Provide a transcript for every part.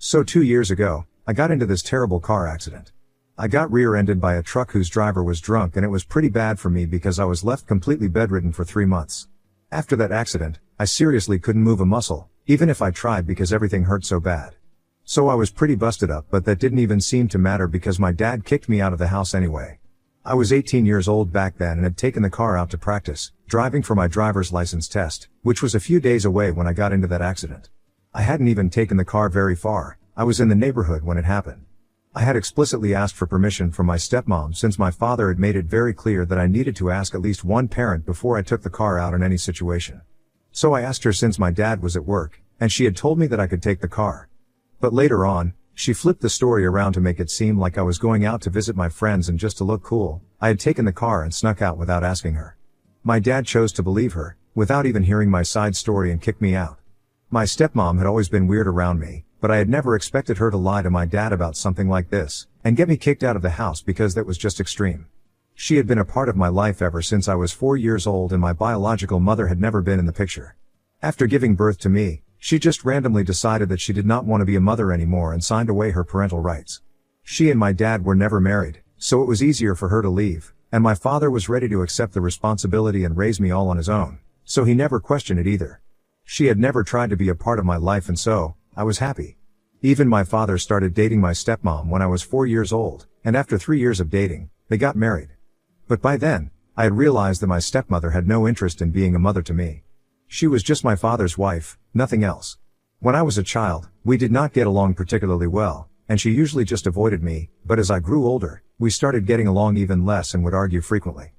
So 2 years ago, I got into this terrible car accident. I got rear-ended by a truck whose driver was drunk, and it was pretty bad for me because I was left completely bedridden for 3 months. After that accident, I seriously couldn't move a muscle, even if I tried, because everything hurt so bad. So I was pretty busted up, but that didn't even seem to matter because my dad kicked me out of the house anyway. I was 18 years old back then and had taken the car out to practice, driving for my driver's license test, which was a few days away when I got into that accident. I hadn't even taken the car very far. I was in the neighborhood when it happened. I had explicitly asked for permission from my stepmom since my father had made it very clear that I needed to ask at least one parent before I took the car out in any situation. So I asked her since my dad was at work, and she had told me that I could take the car. But later on, she flipped the story around to make it seem like I was going out to visit my friends, and just to look cool, I had taken the car and snuck out without asking her. My dad chose to believe her, without even hearing my side story, and kicked me out. My stepmom had always been weird around me, but I had never expected her to lie to my dad about something like this, and get me kicked out of the house, because that was just extreme. She had been a part of my life ever since I was 4 years old, and my biological mother had never been in the picture. After giving birth to me, she just randomly decided that she did not want to be a mother anymore and signed away her parental rights. She and my dad were never married, so it was easier for her to leave, and my father was ready to accept the responsibility and raise me all on his own, so he never questioned it either. She had never tried to be a part of my life, and so, I was happy. Even my father started dating my stepmom when I was 4 years old, and after 3 years of dating, they got married. But by then, I had realized that my stepmother had no interest in being a mother to me. She was just my father's wife, nothing else. When I was a child, we did not get along particularly well, and she usually just avoided me, but as I grew older, we started getting along even less and would argue frequently.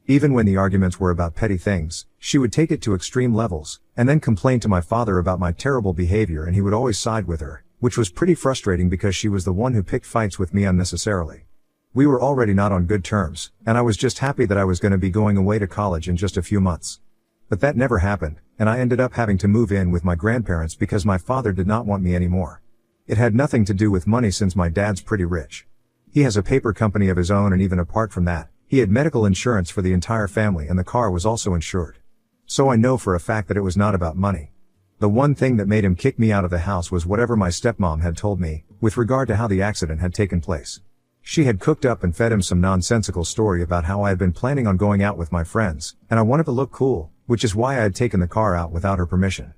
Even when the arguments were about petty things, she would take it to extreme levels, and then complain to my father about my terrible behavior, and he would always side with her, which was pretty frustrating because she was the one who picked fights with me unnecessarily. We were already not on good terms, and I was just happy that I was going to be going away to college in just a few months. But that never happened, and I ended up having to move in with my grandparents because my father did not want me anymore. It had nothing to do with money since my dad's pretty rich. He has a paper company of his own, and even apart from that, he had medical insurance for the entire family, and the car was also insured. So I know for a fact that it was not about money. The one thing that made him kick me out of the house was whatever my stepmom had told me, with regard to how the accident had taken place. She had cooked up and fed him some nonsensical story about how I had been planning on going out with my friends, and I wanted to look cool, which is why I had taken the car out without her permission.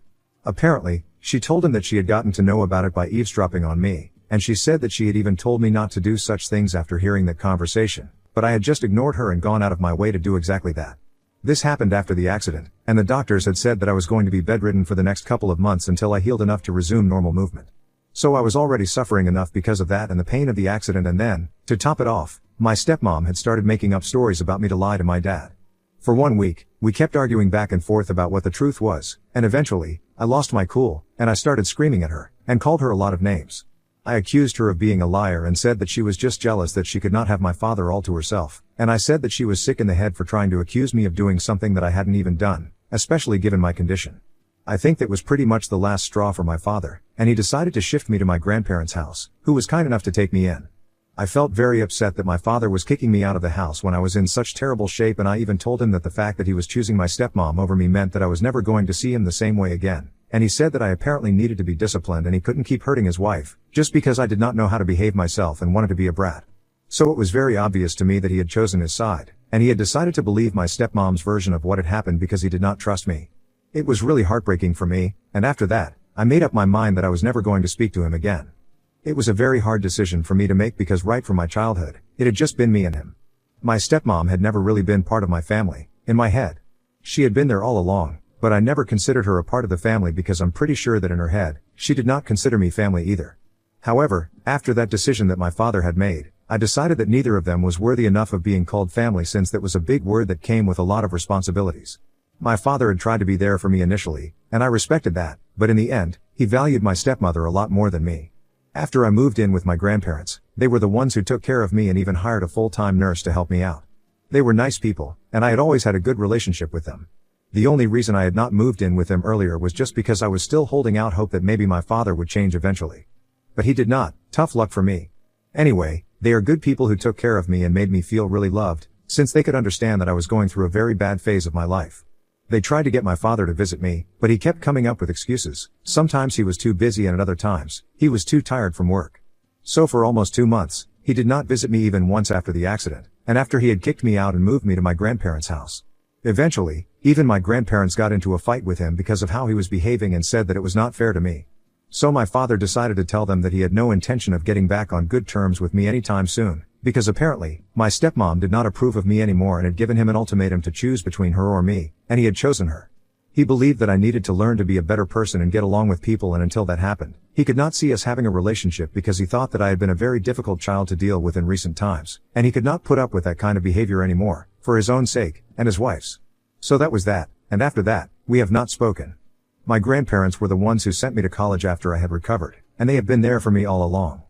Apparently, she told him that she had gotten to know about it by eavesdropping on me, and she said that she had even told me not to do such things after hearing that conversation, but I had just ignored her and gone out of my way to do exactly that. This happened after the accident, and the doctors had said that I was going to be bedridden for the next couple of months until I healed enough to resume normal movement. So I was already suffering enough because of that and the pain of the accident, and then, to top it off, my stepmom had started making up stories about me to lie to my dad. For 1 week, we kept arguing back and forth about what the truth was, and eventually, I lost my cool, and I started screaming at her, and called her a lot of names. I accused her of being a liar and said that she was just jealous that she could not have my father all to herself, and I said that she was sick in the head for trying to accuse me of doing something that I hadn't even done, especially given my condition. I think that was pretty much the last straw for my father, and he decided to shift me to my grandparents' house, who was kind enough to take me in. I felt very upset that my father was kicking me out of the house when I was in such terrible shape, and I even told him that the fact that he was choosing my stepmom over me meant that I was never going to see him the same way again, and he said that I apparently needed to be disciplined and he couldn't keep hurting his wife, just because I did not know how to behave myself and wanted to be a brat. So it was very obvious to me that he had chosen his side, and he had decided to believe my stepmom's version of what had happened because he did not trust me. It was really heartbreaking for me, and after that, I made up my mind that I was never going to speak to him again. It was a very hard decision for me to make because right from my childhood, it had just been me and him. My stepmom had never really been part of my family, in my head. She had been there all along, but I never considered her a part of the family because I'm pretty sure that in her head, she did not consider me family either. However, after that decision that my father had made, I decided that neither of them was worthy enough of being called family, since that was a big word that came with a lot of responsibilities. My father had tried to be there for me initially, and I respected that, but in the end, he valued my stepmother a lot more than me. After I moved in with my grandparents, they were the ones who took care of me and even hired a full-time nurse to help me out. They were nice people, and I had always had a good relationship with them. The only reason I had not moved in with them earlier was just because I was still holding out hope that maybe my father would change eventually. But he did not. Tough luck for me. Anyway, they are good people who took care of me and made me feel really loved, since they could understand that I was going through a very bad phase of my life. They tried to get my father to visit me, but he kept coming up with excuses. Sometimes he was too busy and at other times, he was too tired from work. So for almost 2 months, he did not visit me even once after the accident, and after he had kicked me out and moved me to my grandparents' house. Eventually, even my grandparents got into a fight with him because of how he was behaving and said that it was not fair to me. So my father decided to tell them that he had no intention of getting back on good terms with me anytime soon, because apparently, my stepmom did not approve of me anymore and had given him an ultimatum to choose between her or me, and he had chosen her. He believed that I needed to learn to be a better person and get along with people, and until that happened, he could not see us having a relationship because he thought that I had been a very difficult child to deal with in recent times, and he could not put up with that kind of behavior anymore, for his own sake, and his wife's. So that was that, and after that, we have not spoken. My grandparents were the ones who sent me to college after I had recovered, and they have been there for me all along.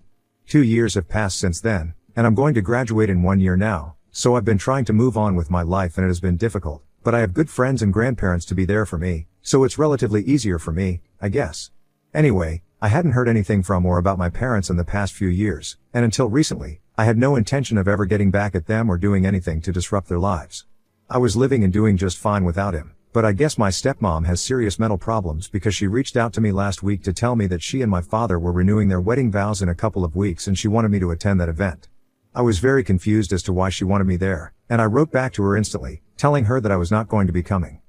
2 years have passed since then, and I'm going to graduate in 1 year now, so I've been trying to move on with my life and it has been difficult, but I have good friends and grandparents to be there for me, so it's relatively easier for me, I guess. Anyway, I hadn't heard anything from or about my parents in the past few years, and until recently, I had no intention of ever getting back at them or doing anything to disrupt their lives. I was living and doing just fine without him. But I guess my stepmom has serious mental problems because she reached out to me last week to tell me that she and my father were renewing their wedding vows in a couple of weeks and she wanted me to attend that event. I was very confused as to why she wanted me there, and I wrote back to her instantly, telling her that I was not going to be coming.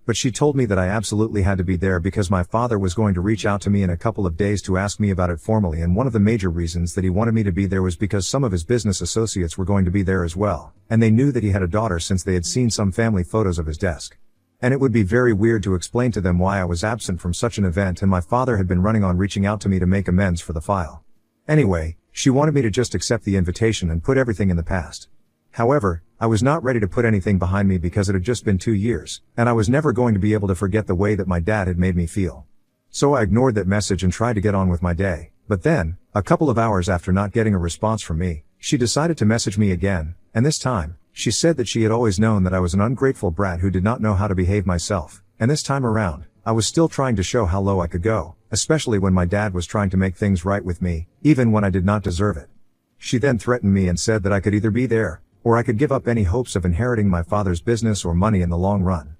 But she told me that I absolutely had to be there because my father was going to reach out to me in a couple of days to ask me about it formally, and one of the major reasons that he wanted me to be there was because some of his business associates were going to be there as well, and they knew that he had a daughter since they had seen some family photos of his desk. And it would be very weird to explain to them why I was absent from such an event, and my father had been running on reaching out to me to make amends for the file. Anyway, she wanted me to just accept the invitation and put everything in the past. However, I was not ready to put anything behind me because it had just been 2 years, and I was never going to be able to forget the way that my dad had made me feel. So I ignored that message and tried to get on with my day, but then, a couple of hours after not getting a response from me, she decided to message me again, and this time, she said that she had always known that I was an ungrateful brat who did not know how to behave myself, and this time around, I was still trying to show how low I could go, especially when my dad was trying to make things right with me, even when I did not deserve it. She then threatened me and said that I could either be there, or I could give up any hopes of inheriting my father's business or money in the long run.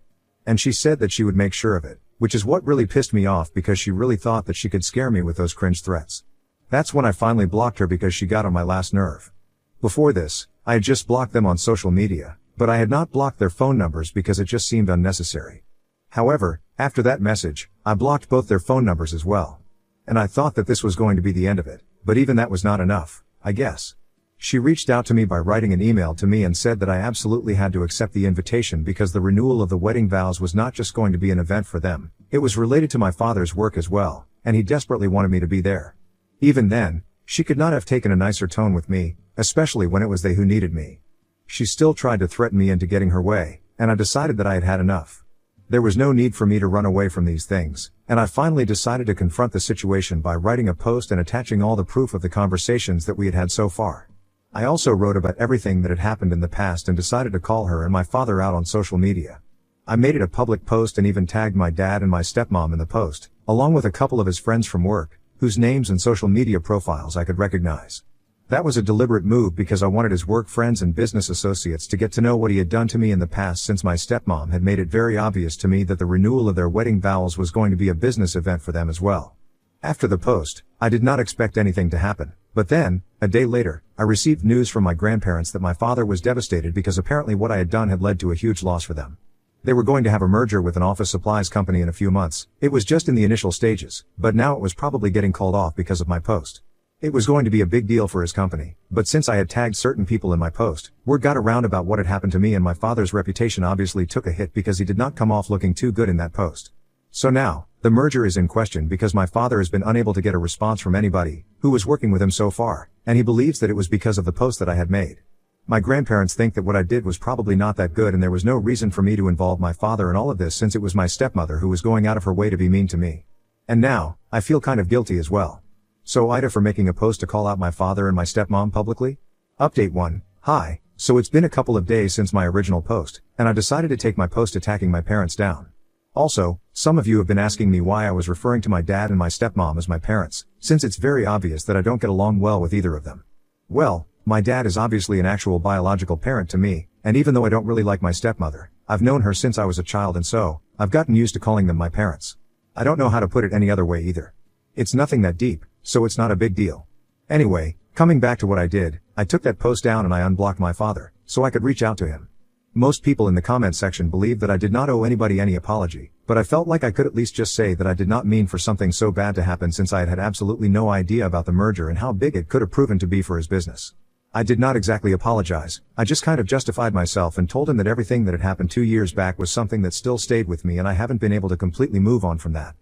And she said that she would make sure of it, which is what really pissed me off because she really thought that she could scare me with those cringe threats. That's when I finally blocked her because she got on my last nerve. Before this, I had just blocked them on social media, but I had not blocked their phone numbers because it just seemed unnecessary. However, after that message, I blocked both their phone numbers as well. And I thought that this was going to be the end of it, but even that was not enough, I guess. She reached out to me by writing an email to me and said that I absolutely had to accept the invitation because the renewal of the wedding vows was not just going to be an event for them, it was related to my father's work as well, and he desperately wanted me to be there. Even then, she could not have taken a nicer tone with me, especially when it was they who needed me. She still tried to threaten me into getting her way, and I decided that I had had enough. There was no need for me to run away from these things, and I finally decided to confront the situation by writing a post and attaching all the proof of the conversations that we had had so far. I also wrote about everything that had happened in the past and decided to call her and my father out on social media. I made it a public post and even tagged my dad and my stepmom in the post, along with a couple of his friends from work, whose names and social media profiles I could recognize. That was a deliberate move because I wanted his work friends and business associates to get to know what he had done to me in the past, since my stepmom had made it very obvious to me that the renewal of their wedding vows was going to be a business event for them as well. After the post, I did not expect anything to happen, but then, a day later, I received news from my grandparents that my father was devastated because apparently what I had done had led to a huge loss for them. They were going to have a merger with an office supplies company in a few months. It was just in the initial stages, but now it was probably getting called off because of my post. It was going to be a big deal for his company, but since I had tagged certain people in my post, word got around about what had happened to me, and my father's reputation obviously took a hit because he did not come off looking too good in that post. So now, the merger is in question because my father has been unable to get a response from anybody who was working with him so far, and he believes that it was because of the post that I had made. My grandparents think that what I did was probably not that good, and there was no reason for me to involve my father in all of this since it was my stepmother who was going out of her way to be mean to me. And now, I feel kind of guilty as well. So Ida for making a post to call out my father and my stepmom publicly? Update 1. Hi, so it's been a couple of days since my original post, and I decided to take my post attacking my parents down. Also, some of you have been asking me why I was referring to my dad and my stepmom as my parents, since it's very obvious that I don't get along well with either of them. Well, my dad is obviously an actual biological parent to me, and even though I don't really like my stepmother, I've known her since I was a child and so, I've gotten used to calling them my parents. I don't know how to put it any other way either. It's nothing that deep, so it's not a big deal. Anyway, coming back to what I did, I took that post down and I unblocked my father, so I could reach out to him. Most people in the comment section believe that I did not owe anybody any apology, but I felt like I could at least just say that I did not mean for something so bad to happen since I had had absolutely no idea about the merger and how big it could have proven to be for his business. I did not exactly apologize, I just kind of justified myself and told him that everything that had happened 2 years back was something that still stayed with me and I haven't been able to completely move on from that.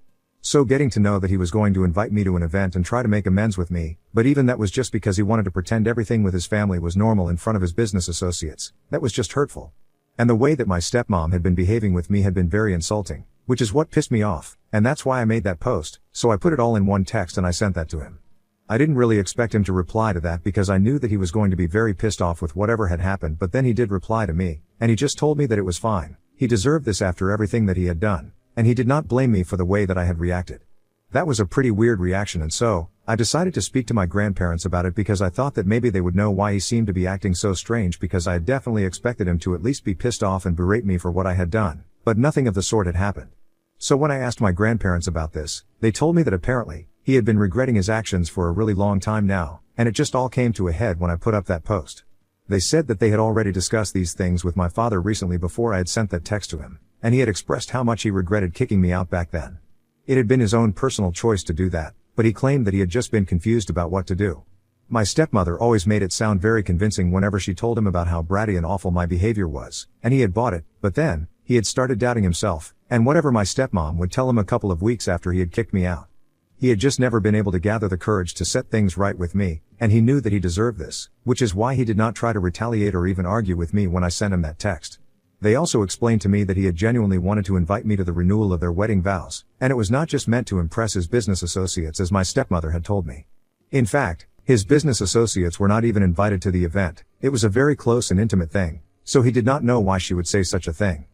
So getting to know that he was going to invite me to an event and try to make amends with me, but even that was just because he wanted to pretend everything with his family was normal in front of his business associates, that was just hurtful. And the way that my stepmom had been behaving with me had been very insulting, which is what pissed me off, and that's why I made that post, so I put it all in one text and I sent that to him. I didn't really expect him to reply to that because I knew that he was going to be very pissed off with whatever had happened, but then he did reply to me, and he just told me that it was fine, he deserved this after everything that he had done, and he did not blame me for the way that I had reacted. That was a pretty weird reaction and so, I decided to speak to my grandparents about it because I thought that maybe they would know why he seemed to be acting so strange because I had definitely expected him to at least be pissed off and berate me for what I had done, but nothing of the sort had happened. So when I asked my grandparents about this, they told me that apparently, he had been regretting his actions for a really long time now, and it just all came to a head when I put up that post. They said that they had already discussed these things with my father recently before I had sent that text to him, and he had expressed how much he regretted kicking me out back then. It had been his own personal choice to do that, but he claimed that he had just been confused about what to do. My stepmother always made it sound very convincing whenever she told him about how bratty and awful my behavior was, and he had bought it, but then, he had started doubting himself, and whatever my stepmom would tell him a couple of weeks after he had kicked me out. He had just never been able to gather the courage to set things right with me, and he knew that he deserved this, which is why he did not try to retaliate or even argue with me when I sent him that text. They also explained to me that he had genuinely wanted to invite me to the renewal of their wedding vows, and it was not just meant to impress his business associates as my stepmother had told me. In fact, his business associates were not even invited to the event, it was a very close and intimate thing, so he did not know why she would say such a thing.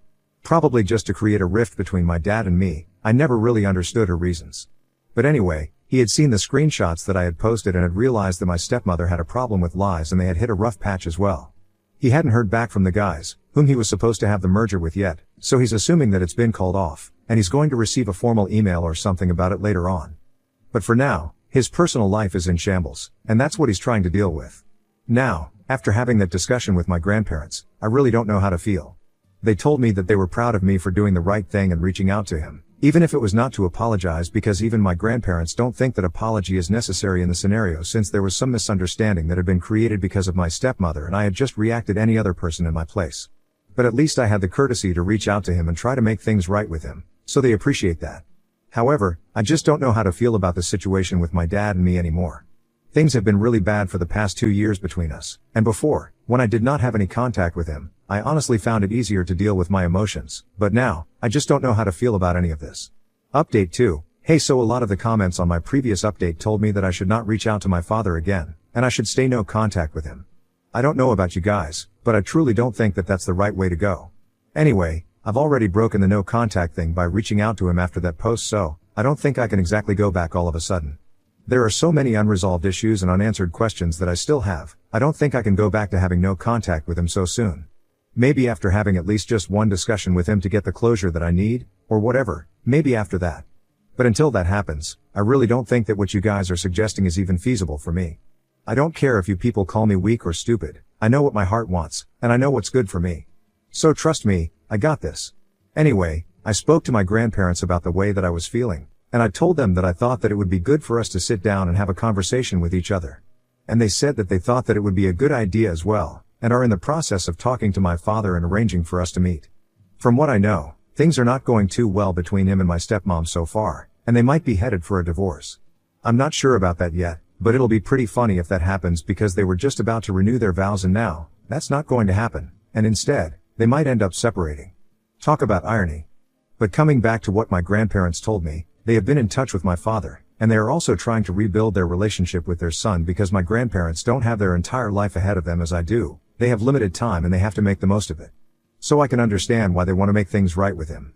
Probably just to create a rift between my dad and me, I never really understood her reasons. But anyway, he had seen the screenshots that I had posted and had realized that my stepmother had a problem with lies and they had hit a rough patch as well. He hadn't heard back from the guys, whom he was supposed to have the merger with yet, so he's assuming that it's been called off, and he's going to receive a formal email or something about it later on. But for now, his personal life is in shambles, and that's what he's trying to deal with. Now, after having that discussion with my grandparents, I really don't know how to feel. They told me that they were proud of me for doing the right thing and reaching out to him, even if it was not to apologize because even my grandparents don't think that apology is necessary in the scenario since there was some misunderstanding that had been created because of my stepmother and I had just reacted any other person in my place. But at least I had the courtesy to reach out to him and try to make things right with him, so they appreciate that. However, I just don't know how to feel about the situation with my dad and me anymore. Things have been really bad for the past 2 years between us, and before, when I did not have any contact with him, I honestly found it easier to deal with my emotions, but now, I just don't know how to feel about any of this. Update 2. Hey, so a lot of the comments on my previous update told me that I should not reach out to my father again, and I should stay no contact with him. I don't know about you guys, but I truly don't think that that's the right way to go. Anyway, I've already broken the no contact thing by reaching out to him after that post, so I don't think I can exactly go back all of a sudden. There are so many unresolved issues and unanswered questions that I still have. I don't think I can go back to having no contact with him so soon. Maybe after having at least just one discussion with him to get the closure that I need, or whatever, maybe after that. But until that happens, I really don't think that what you guys are suggesting is even feasible for me. I don't care if you people call me weak or stupid, I know what my heart wants, and I know what's good for me. So trust me, I got this. Anyway, I spoke to my grandparents about the way that I was feeling, and I told them that I thought that it would be good for us to sit down and have a conversation with each other. And they said that they thought that it would be a good idea as well, and are in the process of talking to my father and arranging for us to meet. From what I know, things are not going too well between him and my stepmom so far, and they might be headed for a divorce. I'm not sure about that yet, but it'll be pretty funny if that happens because they were just about to renew their vows and now, that's not going to happen, and instead, they might end up separating. Talk about irony. But coming back to what my grandparents told me, they have been in touch with my father, and they are also trying to rebuild their relationship with their son because my grandparents don't have their entire life ahead of them as I do, they have limited time and they have to make the most of it. So I can understand why they want to make things right with him.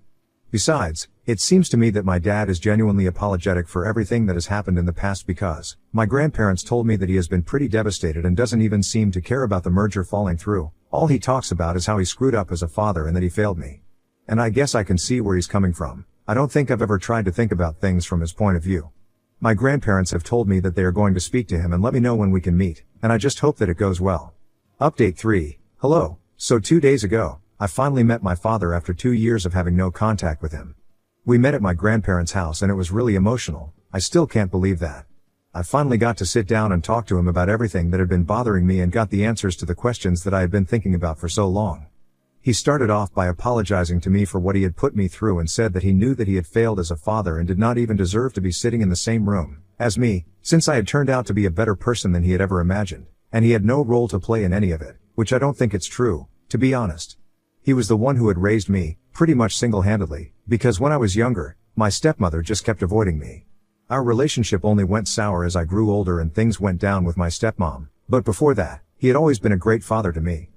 Besides, it seems to me that my dad is genuinely apologetic for everything that has happened in the past because my grandparents told me that he has been pretty devastated and doesn't even seem to care about the merger falling through, All he talks about is how he screwed up as a father and that he failed me. And I guess I can see where he's coming from. I don't think I've ever tried to think about things from his point of view. My grandparents have told me that they are going to speak to him and let me know when we can meet, and I just hope that it goes well. Update 3. Hello. So 2 days ago, I finally met my father after 2 years of having no contact with him. We met at my grandparents' house and it was really emotional. I still can't believe that. I finally got to sit down and talk to him about everything that had been bothering me and got the answers to the questions that I had been thinking about for so long. He started off by apologizing to me for what he had put me through and said that he knew that he had failed as a father and did not even deserve to be sitting in the same room as me, since I had turned out to be a better person than he had ever imagined, and he had no role to play in any of it, which I don't think it's true, to be honest. He was the one who had raised me, pretty much single-handedly, because when I was younger, my stepmother just kept avoiding me. Our relationship only went sour as I grew older and things went down with my stepmom, but before that, he had always been a great father to me.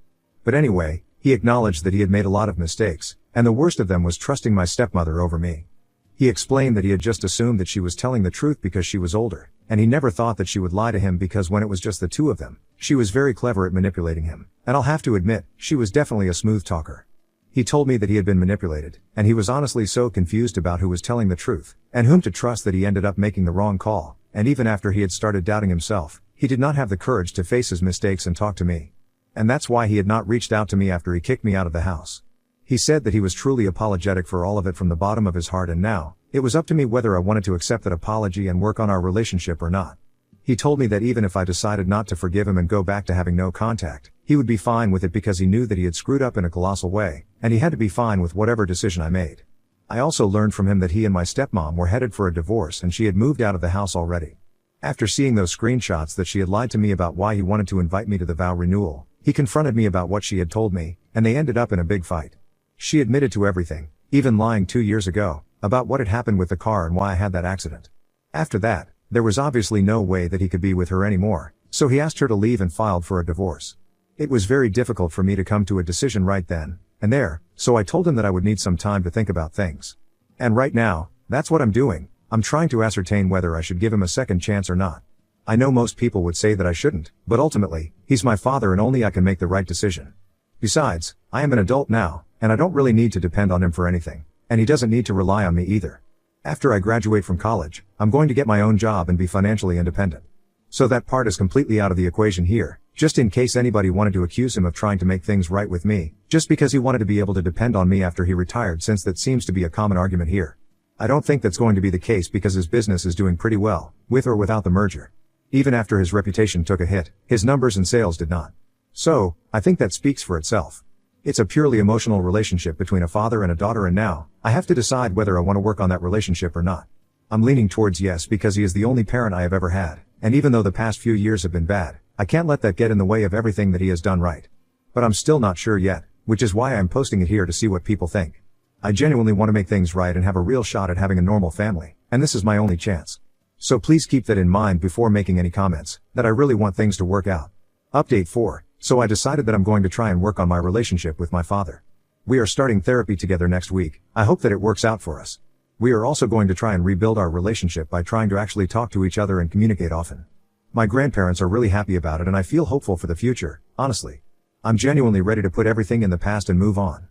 But anyway, he acknowledged that he had made a lot of mistakes, and the worst of them was trusting my stepmother over me. He explained that he had just assumed that she was telling the truth because she was older, and he never thought that she would lie to him because when it was just the two of them, she was very clever at manipulating him, and I'll have to admit, she was definitely a smooth talker. He told me that he had been manipulated, and he was honestly so confused about who was telling the truth, and whom to trust that he ended up making the wrong call, and even after he had started doubting himself, he did not have the courage to face his mistakes and talk to me. And that's why he had not reached out to me after he kicked me out of the house. He said that he was truly apologetic for all of it from the bottom of his heart, and now, it was up to me whether I wanted to accept that apology and work on our relationship or not. He told me that even if I decided not to forgive him and go back to having no contact, he would be fine with it because he knew that he had screwed up in a colossal way, and he had to be fine with whatever decision I made. I also learned from him that he and my stepmom were headed for a divorce and she had moved out of the house already. After seeing those screenshots that she had lied to me about why he wanted to invite me to the vow renewal, he confronted me about what she had told me, and they ended up in a big fight. She admitted to everything, even lying 2 years ago, about what had happened with the car and why I had that accident. After that, there was obviously no way that he could be with her anymore, so he asked her to leave and filed for a divorce. It was very difficult for me to come to a decision right then and there, so I told him that I would need some time to think about things. And right now, that's what I'm doing. I'm trying to ascertain whether I should give him a second chance or not. I know most people would say that I shouldn't, but ultimately, he's my father and only I can make the right decision. Besides, I am an adult now, and I don't really need to depend on him for anything, and he doesn't need to rely on me either. After I graduate from college, I'm going to get my own job and be financially independent. So that part is completely out of the equation here, just in case anybody wanted to accuse him of trying to make things right with me, just because he wanted to be able to depend on me after he retired, since that seems to be a common argument here. I don't think that's going to be the case because his business is doing pretty well, with or without the merger. Even after his reputation took a hit, his numbers and sales did not. So, I think that speaks for itself. It's a purely emotional relationship between a father and a daughter, and now, I have to decide whether I want to work on that relationship or not. I'm leaning towards yes because he is the only parent I have ever had, and even though the past few years have been bad, I can't let that get in the way of everything that he has done right. But I'm still not sure yet, which is why I'm posting it here to see what people think. I genuinely want to make things right and have a real shot at having a normal family, and this is my only chance. So please keep that in mind before making any comments, that I really want things to work out. Update 4. So I decided that I'm going to try and work on my relationship with my father. We are starting therapy together next week. I hope that it works out for us. We are also going to try and rebuild our relationship by trying to actually talk to each other and communicate often. My grandparents are really happy about it and I feel hopeful for the future, honestly. I'm genuinely ready to put everything in the past and move on.